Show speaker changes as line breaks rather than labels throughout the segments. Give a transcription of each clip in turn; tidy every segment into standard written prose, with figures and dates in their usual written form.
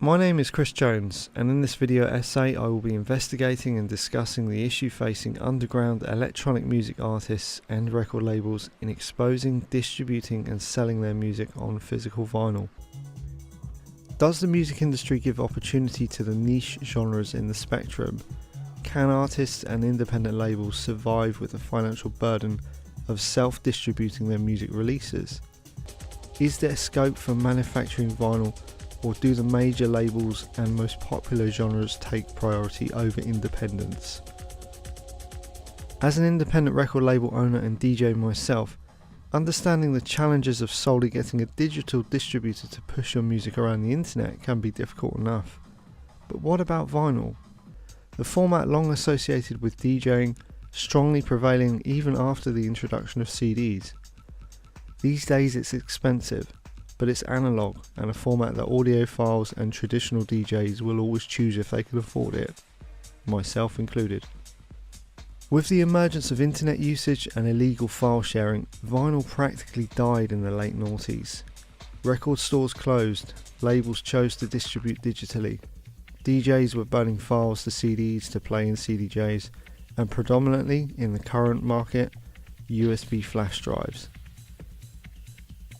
My name is Chris Jones, and in this video essay I will be investigating and discussing the issue facing underground electronic music artists and record labels in exposing, distributing and selling their music on physical vinyl. Does the music industry give opportunity to the niche genres in the spectrum? Can artists and independent labels survive with the financial burden of self-distributing their music releases? Is there scope for manufacturing vinyl, or do the major labels and most popular genres take priority over independence? As an independent record label owner and DJ myself, understanding the challenges of solely getting a digital distributor to push your music around the internet can be difficult enough. But what about vinyl? The format long associated with DJing, strongly prevailing even after the introduction of CDs. These days it's expensive, but it's analog and a format that audiophiles and traditional DJs will always choose if they can afford it, myself included. With the emergence of internet usage and illegal file sharing, vinyl practically died in the late noughties. Record stores closed, labels chose to distribute digitally, DJs were burning files to CDs to play in CDJs, and predominantly in the current market, USB flash drives.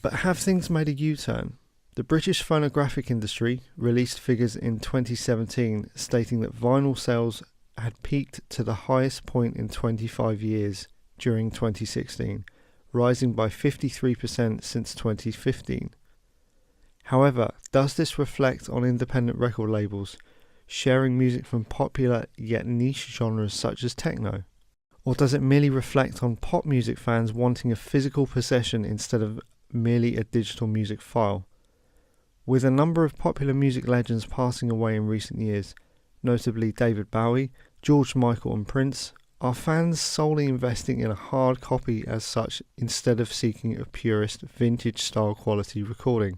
But have things made a U-turn? The British phonographic industry released figures in 2017 stating that vinyl sales had peaked to the highest point in 25 years during 2016, rising by 53% since 2015. However, does this reflect on independent record labels sharing music from popular yet niche genres such as techno? Or does it merely reflect on pop music fans wanting a physical possession instead of merely a digital music file? With a number of popular music legends passing away in recent years, notably David Bowie, George Michael and Prince, are fans solely investing in a hard copy as such instead of seeking a purist vintage style quality recording?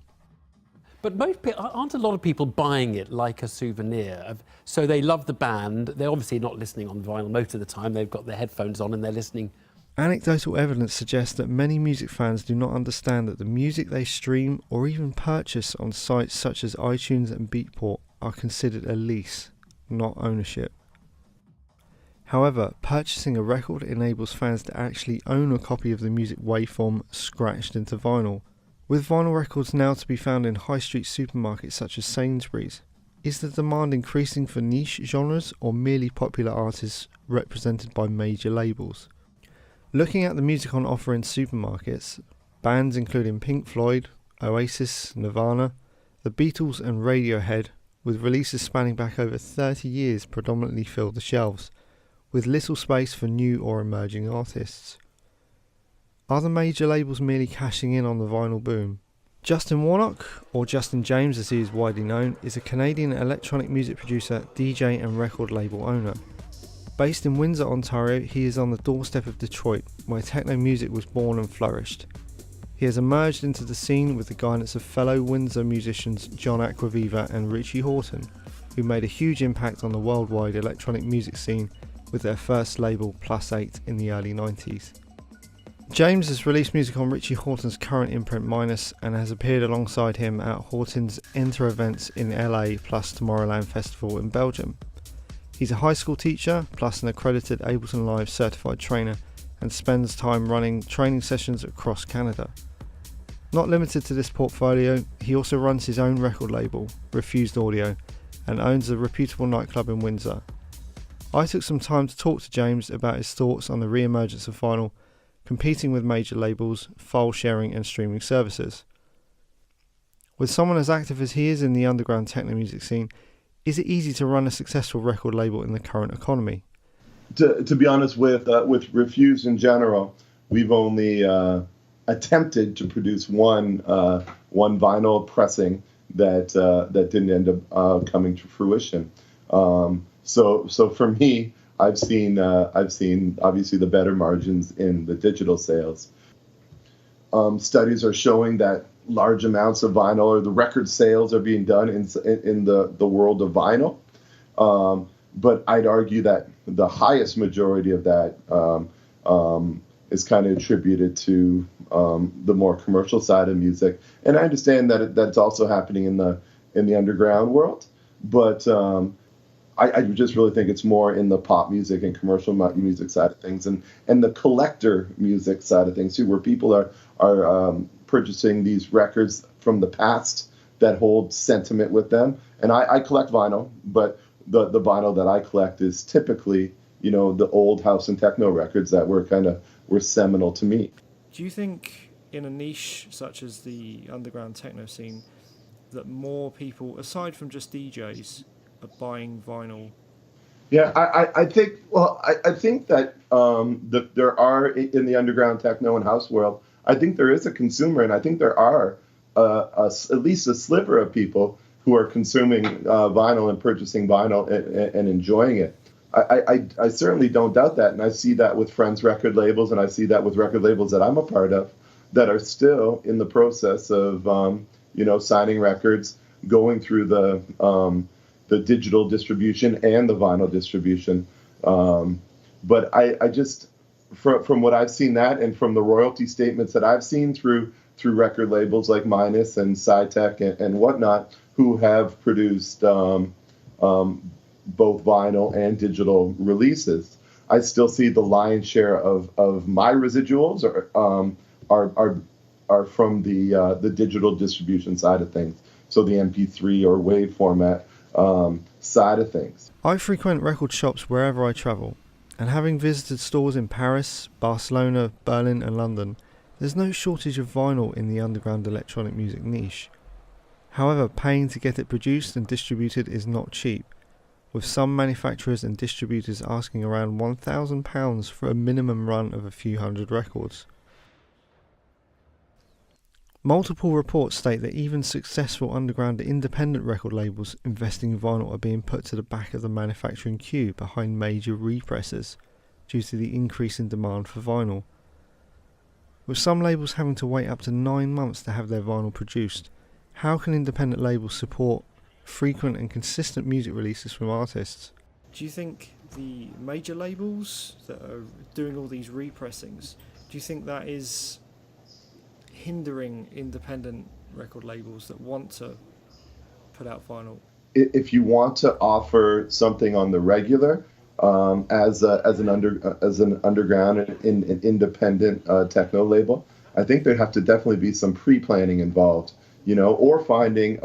But aren't a lot of people buying it like a souvenir? So they love the band, they're obviously not listening on vinyl most of the time, they've got their headphones on and they're listening.
Anecdotal evidence suggests that many music fans do not understand that the music they stream or even purchase on sites such as iTunes and Beatport are considered a lease, not ownership. However, purchasing a record enables fans to actually own a copy of the music waveform scratched into vinyl. With vinyl records now to be found in high street supermarkets such as Sainsbury's, is the demand increasing for niche genres or merely popular artists represented by major labels? Looking at the music on offer in supermarkets, bands including Pink Floyd, Oasis, Nirvana, the Beatles and Radiohead, with releases spanning back over 30 years, predominantly fill the shelves, with little space for new or emerging artists. Are the major labels merely cashing in on the vinyl boom? Justin Warnock, or Justin James as he is widely known, is a Canadian electronic music producer, DJ and record label owner. Based in Windsor, Ontario, he is on the doorstep of Detroit, where techno music was born and flourished. He has emerged into the scene with the guidance of fellow Windsor musicians John Acquaviva and Richie Hawtin, who made a huge impact on the worldwide electronic music scene with their first label Plus 8 in the early 90s. James has released music on Richie Hawtin's current imprint Minus and has appeared alongside him at Hawtin's Enter events in LA plus Tomorrowland Festival in Belgium. He's a high school teacher, plus an accredited Ableton Live certified trainer, and spends time running training sessions across Canada. Not limited to this portfolio, he also runs his own record label, Refused Audio, and owns a reputable nightclub in Windsor. I took some time to talk to James about his thoughts on the re-emergence of vinyl, competing with major labels, file sharing and streaming services. With someone as active as he is in the underground techno music scene, is it easy to run a successful record label in the current economy?
To be honest, with Refused in general, we've only attempted to produce one vinyl pressing that didn't end up coming to fruition. So for me, I've seen obviously the better margins in the digital sales. Studies are showing that large amounts of vinyl, or the record sales, are being done in the world of vinyl. But I'd argue that the highest majority of that is kind of attributed to the more commercial side of music. And I understand that that's also happening in in the underground world. But I just really think it's more in the pop music and commercial music side of things, and the collector music side of things too, where people are purchasing these records from the past that hold sentiment with them. And I collect vinyl, but the vinyl that I collect is typically, the old house and techno records that were seminal to me.
Do you think in a niche such as the underground techno scene that more people, aside from just DJs, are buying vinyl?
Yeah, I think that that there are in the underground techno and house world, I think there is a consumer, and I think there are at least a sliver of people who are consuming vinyl and purchasing vinyl and enjoying it. I certainly don't doubt that, and I see that with Friends record labels, and I see that with record labels that I'm a part of that are still in the process of signing records, going through the digital distribution and the vinyl distribution. But I just, from what I've seen that, and from the royalty statements that I've seen through record labels like Minus and SciTech and whatnot, who have produced both vinyl and digital releases, I still see the lion's share of my residuals are from the digital distribution side of things. So the MP3 or WAV format side of things.
I frequent record shops wherever I travel, and having visited stores in Paris, Barcelona, Berlin and London, there's no shortage of vinyl in the underground electronic music niche. However, paying to get it produced and distributed is not cheap, with some manufacturers and distributors asking around £1,000 for a minimum run of a few hundred records. Multiple reports state that even successful underground independent record labels investing in vinyl are being put to the back of the manufacturing queue behind major repressors due to the increase in demand for vinyl. With some labels having to wait up to 9 months to have their vinyl produced, how can independent labels support frequent and consistent music releases from artists? Do you think the major labels that are doing all these repressings, do you think that is hindering independent record labels that want to put out vinyl?
If you want to offer something on the regular, as an underground and an independent techno label, I think there'd have to definitely be some pre-planning involved, or finding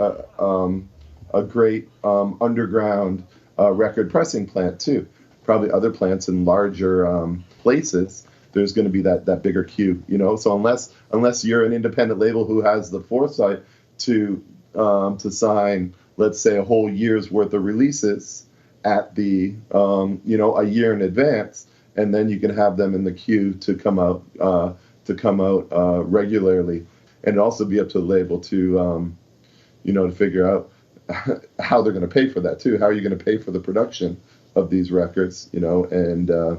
a great underground record pressing plant too. Probably other plants in larger places. There's going to be that bigger queue, So unless you're an independent label who has the foresight to sign, let's say, a whole year's worth of releases at the a year in advance, and then you can have them in the queue to come out regularly, and it'd also be up to the label to to figure out how they're going to pay for that too. How are you going to pay for the production of these records? And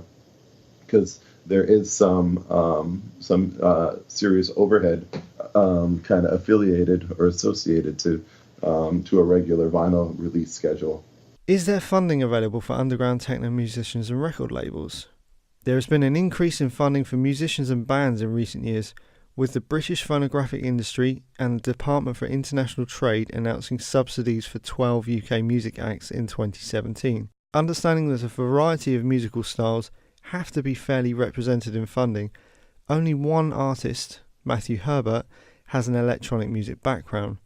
because there is some serious overhead kind of affiliated or associated to a regular vinyl release schedule.
Is there funding available for underground techno musicians and record labels? There has been an increase in funding for musicians and bands in recent years, with the British phonographic industry and the Department for International Trade announcing subsidies for 12 UK music acts in 2017. Understanding that a variety of musical styles have to be fairly represented in funding, only one artist, Matthew Herbert, has an electronic music background.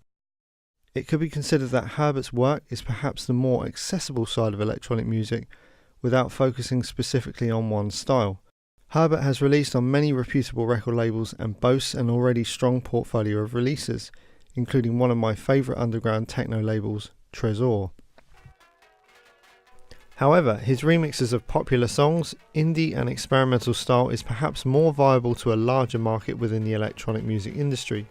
It could be considered that Herbert's work is perhaps the more accessible side of electronic music, without focusing specifically on one style. Herbert has released on many reputable record labels and boasts an already strong portfolio of releases, including one of my favourite underground techno labels, Tresor. However, his remixes of popular songs, indie and experimental style is perhaps more viable to a larger market within the electronic music industry,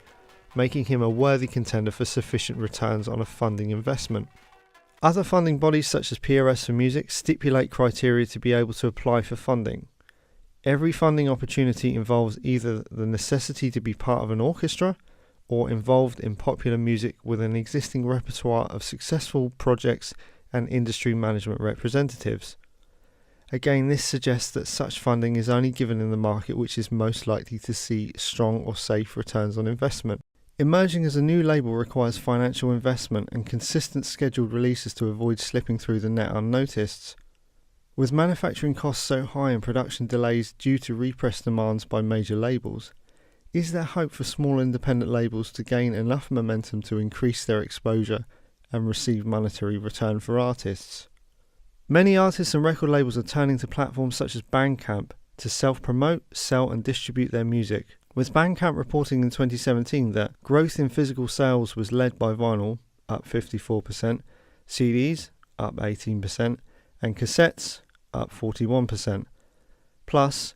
making him a worthy contender for sufficient returns on a funding investment. Other funding bodies such as PRS for Music stipulate criteria to be able to apply for funding. Every funding opportunity involves either the necessity to be part of an orchestra or involved in popular music with an existing repertoire of successful projects and industry management representatives. Again, this suggests that such funding is only given in the market which is most likely to see strong or safe returns on investment. Emerging as a new label requires financial investment and consistent scheduled releases to avoid slipping through the net unnoticed. With manufacturing costs so high and production delays due to repressed demands by major labels, is there hope for small independent labels to gain enough momentum to increase their exposure and receive monetary return for artists? Many artists and record labels are turning to platforms such as Bandcamp to self-promote, sell and distribute their music, with Bandcamp reporting in 2017 that growth in physical sales was led by vinyl, up 54%, CDs, up 18%, and cassettes, up 41%. Plus,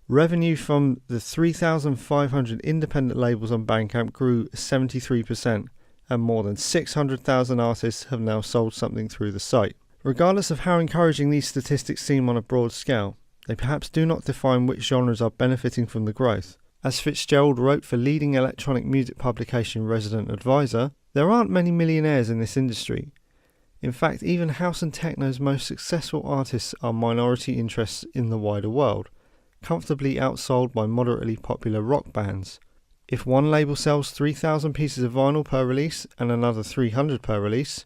revenue from the 3,500 independent labels on Bandcamp grew 73%, and more than 600,000 artists have now sold something through the site. Regardless of how encouraging these statistics seem on a broad scale, they perhaps do not define which genres are benefiting from the growth. As Fitzgerald wrote for leading electronic music publication Resident Advisor, there aren't many millionaires in this industry. In fact, even house and techno's most successful artists are minority interests in the wider world, comfortably outsold by moderately popular rock bands. If one label sells 3,000 pieces of vinyl per release and another 300 per release,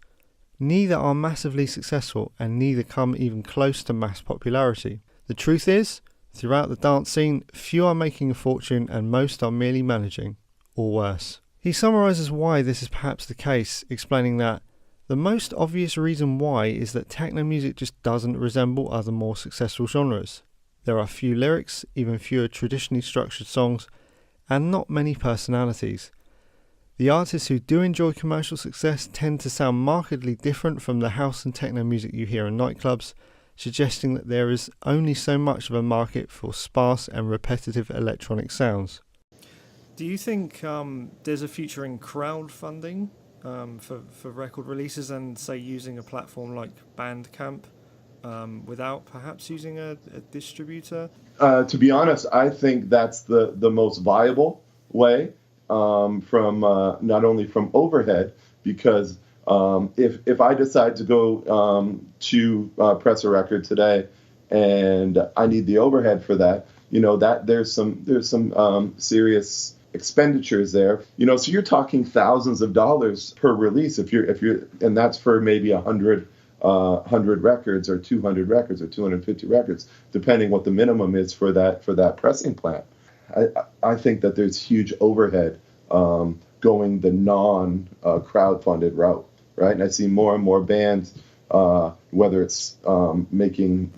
neither are massively successful and neither come even close to mass popularity. The truth is, throughout the dance scene, few are making a fortune and most are merely managing, or worse. He summarises why this is perhaps the case, explaining that the most obvious reason why is that techno music just doesn't resemble other more successful genres. There are few lyrics, even fewer traditionally structured songs, and not many personalities. The artists who do enjoy commercial success tend to sound markedly different from the house and techno music you hear in nightclubs, suggesting that there is only so much of a market for sparse and repetitive electronic sounds. Do you think there's a future in crowdfunding for record releases and, say, using a platform like Bandcamp without perhaps using a distributor?
To be honest, I think that's the most viable way from not only from overhead, because if I decide to go to press a record today and I need the overhead for that, that there's some serious expenditures there, so you're talking thousands of dollars per release if you're and that's for maybe 100 records or 200 records or 250 records, depending what the minimum is for that pressing plant. I think that there's huge overhead going the non-crowdfunded route, right? And I see more and more bands, whether it's making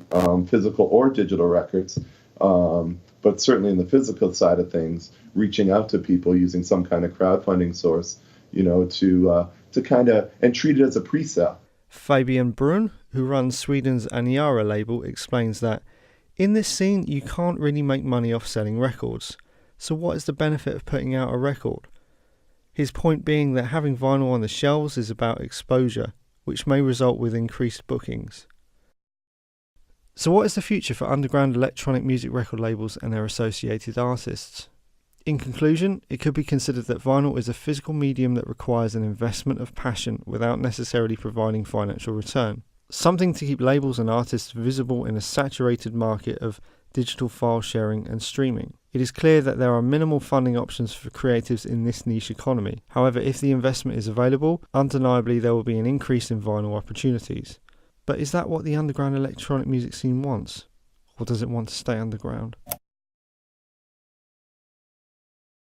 physical or digital records, but certainly in the physical side of things, reaching out to people using some kind of crowdfunding source, to kind of and treat it as a pre-sale.
Fabian Brun, who runs Sweden's Aniara label, explains that in this scene you can't really make money off selling records, so what is the benefit of putting out a record? His point being that having vinyl on the shelves is about exposure, which may result with increased bookings. So what is the future for underground electronic music record labels and their associated artists? In conclusion, it could be considered that vinyl is a physical medium that requires an investment of passion without necessarily providing financial return. Something to keep labels and artists visible in a saturated market of digital file sharing and streaming. It is clear that there are minimal funding options for creatives in this niche economy. However, if the investment is available, undeniably there will be an increase in vinyl opportunities. But is that what the underground electronic music scene wants? Or does it want to stay underground?